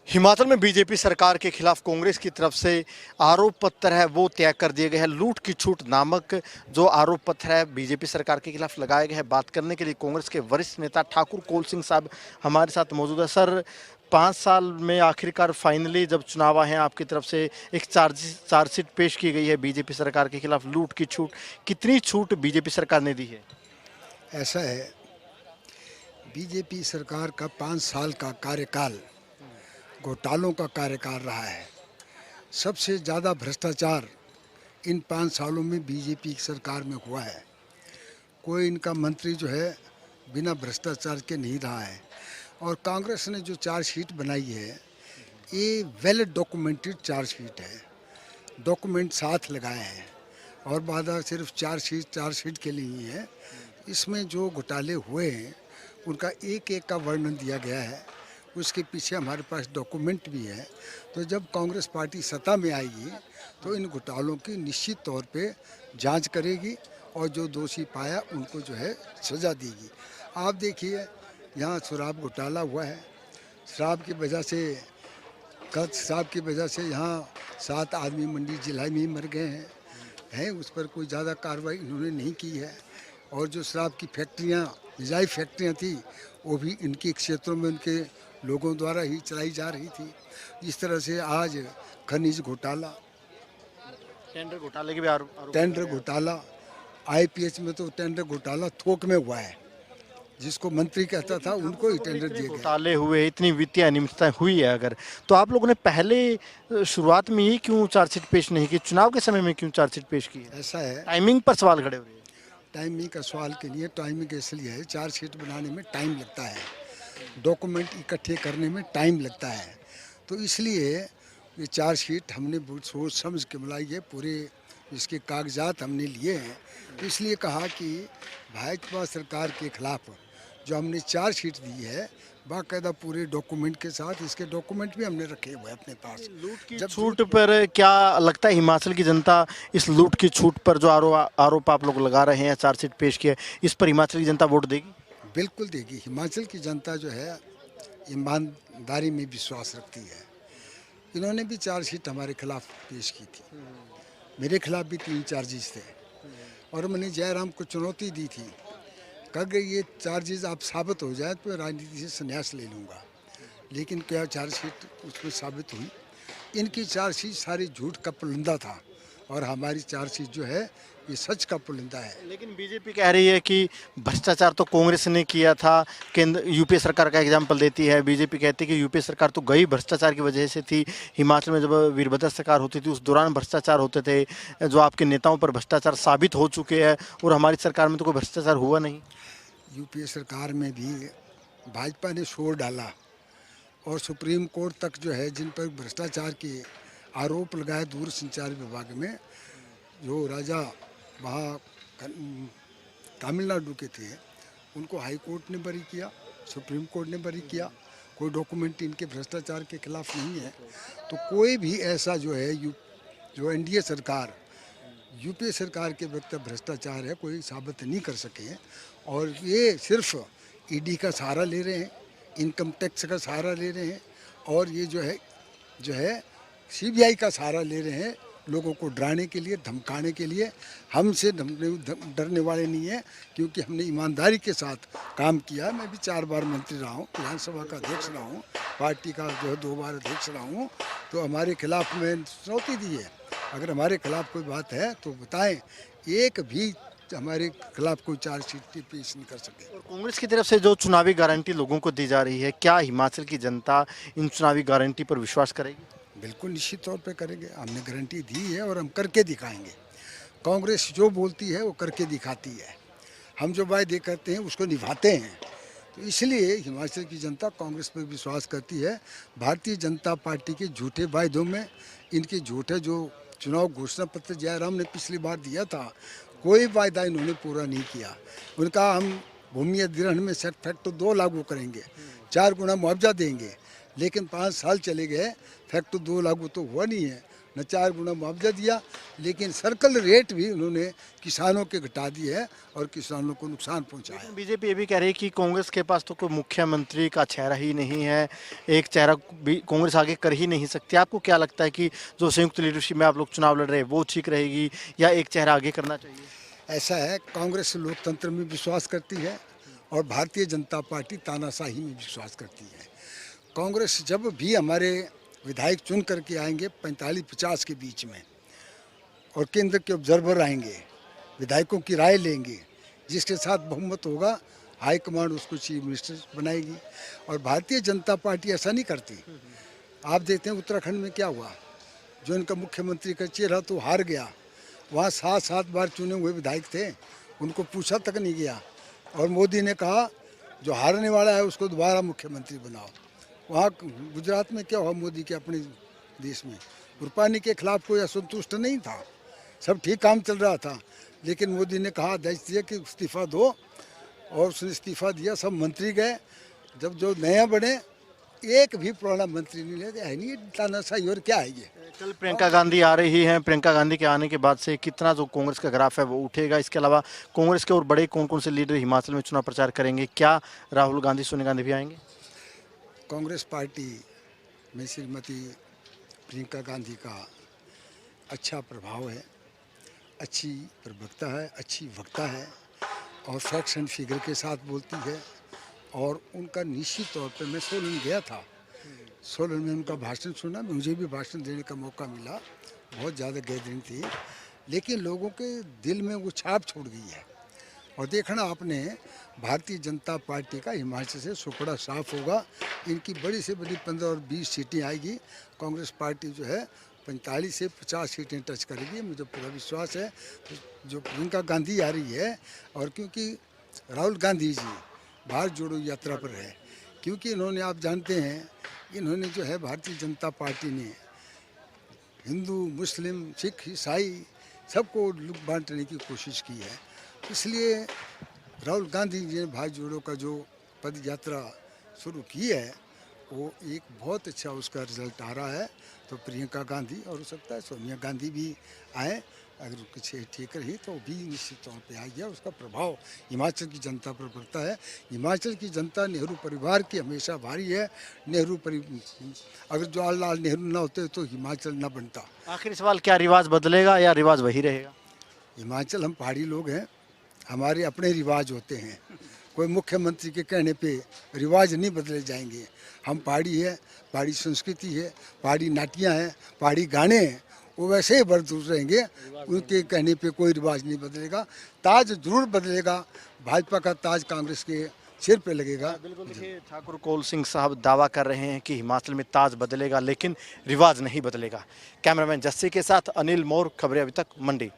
हिमाचल में बीजेपी सरकार के खिलाफ कांग्रेस की तरफ से आरोप पत्र है वो त्याग कर दिए गए हैं। लूट की छूट नामक जो आरोप पत्र है बीजेपी सरकार के खिलाफ लगाए गए हैं। बात करने के लिए कांग्रेस के वरिष्ठ नेता ठाकुर कौल सिंह साहब हमारे साथ मौजूद है। सर, 5 साल में आखिरकार फाइनली जब चुनाव आए हैं आपकी तरफ से एक चार्जशीट पेश की गई है बीजेपी सरकार के खिलाफ लूट की छूट। कितनी छूट बीजेपी सरकार ने दी है? ऐसा है, बीजेपी सरकार का 5 साल का कार्यकाल घोटालों का कार्यकाल रहा है। सबसे ज़्यादा भ्रष्टाचार इन 5 सालों में बीजेपी की सरकार में हुआ है। कोई इनका मंत्री जो है बिना भ्रष्टाचार के नहीं रहा है। और कांग्रेस ने जो चार्जशीट बनाई है ये वेल डॉक्यूमेंटेड चार्जशीट है, डॉक्यूमेंट साथ लगाए हैं और बाधा सिर्फ चार्जशीट के लिए ही है। इसमें जो घोटाले हुए हैं उनका एक एक का वर्णन दिया गया है, उसके पीछे हमारे पास डॉक्यूमेंट भी है। तो जब कांग्रेस पार्टी सत्ता में आएगी तो इन घोटालों की निश्चित तौर पे जांच करेगी और जो दोषी पाया उनको जो है सज़ा देगी। आप देखिए, यहाँ शराब घोटाला हुआ है। शराब की वजह से यहाँ 7 आदमी मंडी जिला में ही मर गए हैं। उस पर कोई ज़्यादा कार्रवाई इन्होंने नहीं की है। और जो शराब की फैक्ट्रियाँ, नजायज़ फैक्ट्रियाँ थी, वो भी इनके क्षेत्रों में उनके लोगों द्वारा ही चलाई जा रही थी। इस तरह से आज खनिज घोटाला, टेंडर घोटाले के भी आरोप टेंडर घोटाला, आईपीएच में तो टेंडर घोटाला थोक में हुआ है। जिसको मंत्री कहता था उनको ही टेंडर दिए गए। घोटाले हुए, इतनी वित्तीय अनियमितता हुई है अगर, तो आप लोगों ने पहले शुरुआत में ही क्यों चार्जशीट पेश नहीं की? चुनाव के समय में क्यों चार्जशीट पेश की है? ऐसा है, टाइमिंग पर सवाल खड़े हो रहे हैं। टाइमिंग का सवाल के लिए, टाइमिंग इसलिए है, चार्जशीट बनाने में टाइम लगता है, डॉक्यूमेंट इकट्ठे करने में टाइम लगता है। तो इसलिए ये चार्जशीट हमने बहुत सोच समझ के बनाई है। पूरे इसके कागजात हमने लिए हैं। तो इसलिए कहा कि भाजपा सरकार के खिलाफ जो हमने चार्जशीट दी है बाकायदा पूरे डॉक्यूमेंट के साथ, इसके डॉक्यूमेंट भी हमने रखे हुए हैं अपने पास। लूट की छूट पर क्या लगता है हिमाचल की जनता इस लूट की छूट पर जो आरोप आप लोग लगा रहे हैं, चार्जशीट पेश किया, इस पर हिमाचल की जनता वोट देगी? बिल्कुल देगी। हिमाचल की जनता जो है ईमानदारी में विश्वास रखती है। इन्होंने भी चार्जशीट हमारे खिलाफ पेश की थी, मेरे खिलाफ भी 3 चार्जेस थे और मैंने जयराम को चुनौती दी थी, कहा ये चार्जेस आप साबित हो जाए तो राजनीति से संन्यास ले लूँगा। लेकिन क्या चार्जशीट उसमें साबित हुई? इनकी चार्जशीट सारी झूठ का पुलिंदा था और हमारी चार्जशीट जो है ये सच का पुलिंदा है। लेकिन बीजेपी कह रही है कि भ्रष्टाचार तो कांग्रेस ने किया था। केंद्र यूपीए सरकार का एग्जाम्पल देती है। बीजेपी कहती है कि यूपीए सरकार तो गई भ्रष्टाचार की वजह से थी। हिमाचल में जब वीरभद्र सरकार होती थी उस दौरान भ्रष्टाचार होते थे, जो आपके नेताओं पर भ्रष्टाचार साबित हो चुके हैं, और हमारी सरकार में तो कोई भ्रष्टाचार हुआ नहीं। यूपीए सरकार में भी भाजपा ने शोर डाला और सुप्रीम कोर्ट तक जो है जिन पर भ्रष्टाचार के आरोप लगाए दूरसंचार विभाग में, जो राजा वहाँ तमिलनाडु के थे, उनको हाई कोर्ट ने बरी किया, सुप्रीम कोर्ट ने बरी किया। कोई डॉक्यूमेंट इनके भ्रष्टाचार के खिलाफ नहीं है। तो कोई भी ऐसा जो है जो एनडीए सरकार, यूपीए सरकार के वक्त भ्रष्टाचार है, कोई साबित नहीं कर सके हैं। और ये सिर्फ ईडी का सहारा ले रहे हैं, इनकम टैक्स का सहारा ले रहे हैं और ये जो है सीबीआई का सहारा ले रहे हैं लोगों को डराने के लिए, धमकाने के लिए। हमसे डरने वाले नहीं है, क्योंकि हमने ईमानदारी के साथ काम किया। मैं भी 4 बार मंत्री रहा हूँ, विधानसभा का अध्यक्ष रहा हूँ, पार्टी का जो है 2 बार अध्यक्ष रहा हूँ। तो हमारे खिलाफ में चुनौती दी है, अगर हमारे खिलाफ कोई बात है तो बताएं। एक भी हमारे खिलाफ कोई चार्जशीट पेश नहीं कर सके। और कांग्रेस की तरफ से जो चुनावी गारंटी लोगों को दी जा रही है, क्या हिमाचल की जनता इन चुनावी गारंटी पर विश्वास करेगी? बिल्कुल निश्चित तौर पे करेंगे। हमने गारंटी दी है और हम करके दिखाएंगे। कांग्रेस जो बोलती है वो करके दिखाती है। हम जो वायदे करते हैं उसको निभाते हैं। तो इसलिए हिमाचल की जनता कांग्रेस पर विश्वास करती है। भारतीय जनता पार्टी के झूठे वायदों में, इनके झूठे जो चुनाव घोषणा पत्र जयराम ने पिछली बार दिया था, कोई वायदा इन्होंने पूरा नहीं किया। उनका हम भूमि अधिग्रहण में सेट फैक्टर 2 लागू करेंगे, 4 गुना मुआवजा देंगे, लेकिन 5 साल चले गए, फैक्टर 2 लागू तो हुआ नहीं है। न 4 गुना मुआवजा दिया, लेकिन सर्कल रेट भी उन्होंने किसानों के घटा दिए है और किसानों को नुकसान पहुंचाया। बीजेपी ये भी कह रही है कि कांग्रेस के पास तो कोई मुख्यमंत्री का चेहरा ही नहीं है, एक चेहरा भी कांग्रेस आगे कर ही नहीं सकती। आपको क्या लगता है कि जो संयुक्त लीडरशिप में आप लोग चुनाव लड़ रहे हैं वो ठीक रहेगी या एक चेहरा आगे करना चाहिए? ऐसा है, कांग्रेस लोकतंत्र में विश्वास करती है और भारतीय जनता पार्टी तानाशाही में विश्वास करती है। कांग्रेस जब भी हमारे विधायक चुन करके आएंगे 45-50 के बीच में, और केंद्र के ऑब्जर्वर आएंगे, विधायकों की राय लेंगे, जिसके साथ बहुमत होगा हाईकमांड उसको चीफ मिनिस्टर बनाएगी। और भारतीय जनता पार्टी ऐसा नहीं करती। आप देखते हैं उत्तराखंड में क्या हुआ, जो इनका मुख्यमंत्री का चेहरा तो हार गया, वहाँ 7-7 बार चुने हुए विधायक थे, उनको पूछा तक नहीं गया। और मोदी ने कहा जो हारने वाला है उसको दोबारा मुख्यमंत्री बनाओ। वहाँ गुजरात में क्या हुआ, मोदी के अपने देश में रूपानी के खिलाफ कोई असंतुष्ट नहीं था, सब ठीक काम चल रहा था, लेकिन मोदी ने कहा आदेश दिया कि इस्तीफा दो, और उसने इस्तीफा दिया। सब मंत्री गए, जब जो नया बने एक भी पुराना मंत्री नहीं लेते है, नहीं तानाशाही और क्या है ये। कल प्रियंका गांधी आ रही हैं, प्रियंका गांधी के आने के बाद से कितना जो कांग्रेस का ग्राफ है वो उठेगा? इसके अलावा कांग्रेस के और बड़े कौन कौन से लीडर हिमाचल में चुनाव प्रचार करेंगे? क्या राहुल गांधी, सोनिया गांधी भी आएंगे? कांग्रेस पार्टी में श्रीमती प्रियंका गांधी का अच्छा प्रभाव है, अच्छी प्रवक्ता है, अच्छी वक्ता है और फैक्ट्स एंड फिगर के साथ बोलती है। और उनका निश्चित तौर पे, मैं सोलन गया था, सोलन में उनका भाषण सुना, मुझे भी भाषण देने का मौका मिला, बहुत ज़्यादा गैदरिंग थी, लेकिन लोगों के दिल में वो छाप छोड़ गई है। और देखना आपने, भारतीय जनता पार्टी का हिमाचल से सुपड़ा साफ होगा, इनकी बड़ी से बड़ी 15 और 20 सीटें आएगी। कांग्रेस पार्टी जो है 45 से 50 सीटें टच करेगी, मुझे पूरा विश्वास है। जो प्रियंका गांधी आ रही है, और क्योंकि राहुल गांधी जी भारत जोड़ो यात्रा पर है, क्योंकि इन्होंने, आप जानते हैं, इन्होंने जो है भारतीय जनता पार्टी ने हिंदू, मुस्लिम, सिख, ईसाई सबको लुट बांटने की कोशिश की है। इसलिए राहुल गांधी जी ने भारत जोड़ो का जो पद यात्रा शुरू की है, वो एक बहुत अच्छा उसका रिजल्ट आ रहा है। तो प्रियंका गांधी, और हो सकता है सोनिया गांधी भी आए, अगर कुछ ठीक रही तो भी निश्चित तौर पे आ गया। उसका प्रभाव हिमाचल की जनता पर पड़ता है। हिमाचल की जनता नेहरू परिवार की हमेशा भारी है। अगर जवाहरलाल नेहरू ना होते तो हिमाचल ना बनता। आखिरी सवाल, क्या रिवाज बदलेगा या रिवाज वही रहेगा? हिमाचल, हम पहाड़ी लोग हैं, हमारे अपने रिवाज होते हैं, कोई मुख्यमंत्री के कहने पे रिवाज नहीं बदले जाएंगे। हम पहाड़ी है, पहाड़ी संस्कृति है, पहाड़ी नाटियाँ हैं, पहाड़ी गाने हैं, वो वैसे ही बरदूर रहेंगे, उनके कहने पे कोई रिवाज नहीं बदलेगा। ताज जरूर बदलेगा, भाजपा का ताज कांग्रेस के सिर पे लगेगा। बिल्कुल, देखिए ठाकुर कौल सिंह साहब दावा कर रहे हैं कि हिमाचल में ताज बदलेगा लेकिन रिवाज नहीं बदलेगा। कैमरामैन जस्सी के साथ अनिल मौर्य, खबरें अभी तक, मंडी।